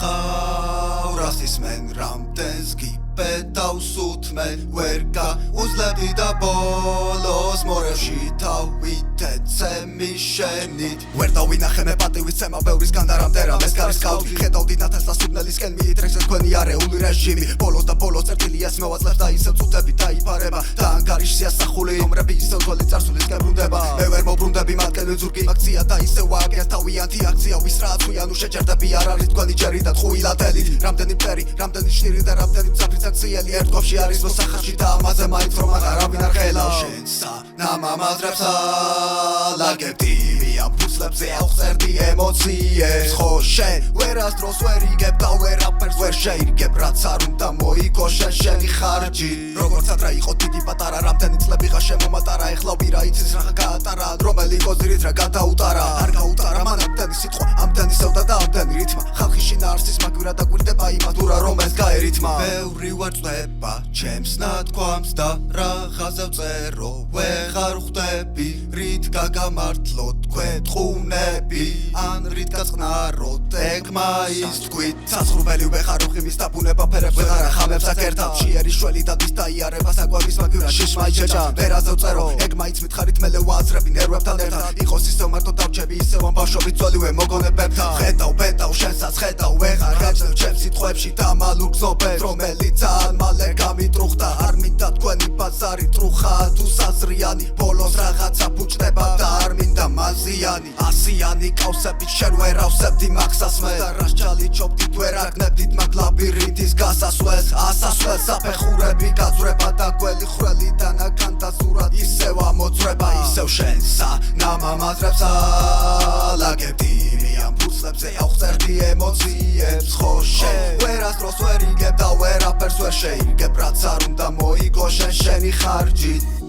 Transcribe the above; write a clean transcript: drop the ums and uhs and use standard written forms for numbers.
ხავ რასის მენ რამდენს გიპედავს უთმენ ვერ გაუძლებდი და ბოლოს მორევში თავით ეცემი შენით ვერ დავინახე მე პატივისცემა ბევრისგან და რამდენად ეს გარისკავდი ხედავდი ნათესლას სიბნელისკენ მიიტრეს ეს თქვენი არეული რეჟიმი ბოლოს და ბოლოს წერტილიას მევაძლევ და ისევ წუთები დაიფარება და ანგარიშ სიასახული ომრები ისევ ძველი წარსულისკენ ბრუნდება მე ვერ მობრუნდები მათკენ ზურგი აქცია და ისევ აგეს თავიანთი აქცია ვის რა ათვიანუ შეჯერდები არ არის თქვენი ჯერი და ტყუილადელი რამდენი მტერი რამდენი შტირი და რამდენი მძაფრი აქციელი ერთ ყოფში არის მოსახარში და ამაზე მაინც რომ აღარავინ არ ხელა შენსა ნამამაზრებს ლაგებდი ამ ფუძლებზე ავხსერდი ემოციებს ხო შენ ვერასდროს ვერ იგებ და ვერაფერს ვერ შეიგებ რაც არ უნდა მოიგო შენი ხარჯი როგორც ადრე იყო დიდი პატარა რამდენი წლები ხა შემომატარა ეხლა ვირა იცის რა გაატარა რომელი კოზირით რა გადაუტარა არ გაუტარა მან ამდენი სიტყვა ამდენი სევდა და ამდენი რითმა ხალხი შინაარსის მაგვირა დაგვირდება იმათურა რომელს გაერითმა ბევრი ვარწება ჩემს ნათქვამს და რაღაცა ვწერო ვეღარ ხვდები რით გაგამართლო თქვენ ტყუნები ან რით გაწყნაროთ ეგმა ის თქვით ცაცხრუბელი ვეღარ უხიმის დაბუნება ფერებს ვეღარ ახამებს აქ ერთად შეერი შველი და დის დაიარება საკვების მაგვირა შიშმაი შეჭა ვერაზე ვწერო ეგ მაინც მითხარით მელე ვააზრები ნერვებთან ერთად იყოს ისევ მარტო დავჭები ისევ ამ ბავშვობით ძველი მოგონებებთან ხედავ ბეტავ შენსაც ხედავ ვეღარ გაჩნევ ჩემს სიტყვებში დამალულ გზობებს რომელიც ძალიან მალე გამიტრუხდა არ მინდა თქვენი ბაზარი ტრუხა თუ საზრიანი ბოლოს რაღაცა ფუჭდება და არ მინდა მაზიანი ასიანი კავსებით შენ ვერ ავსებდი მაქსასმე და რას ჩალიჩობდით ვერ აგნებდით მაგ ლაბირინთის გასასვლელს ასასვლელს საფეხურები გაძვრება და გველი ხვრელიდან აქანტაზურად ისევ ამოძვრება ისევ შენსა ნამამაზრებს ლაგებდი ამ ფუძლებზე ავხსერდი ემოციებს ხო შენ ვერასდროს ვერ იგებ და ვერაფერს ვერ შეიგებ რაც არ უნდა მოიგო შენი ხარჯით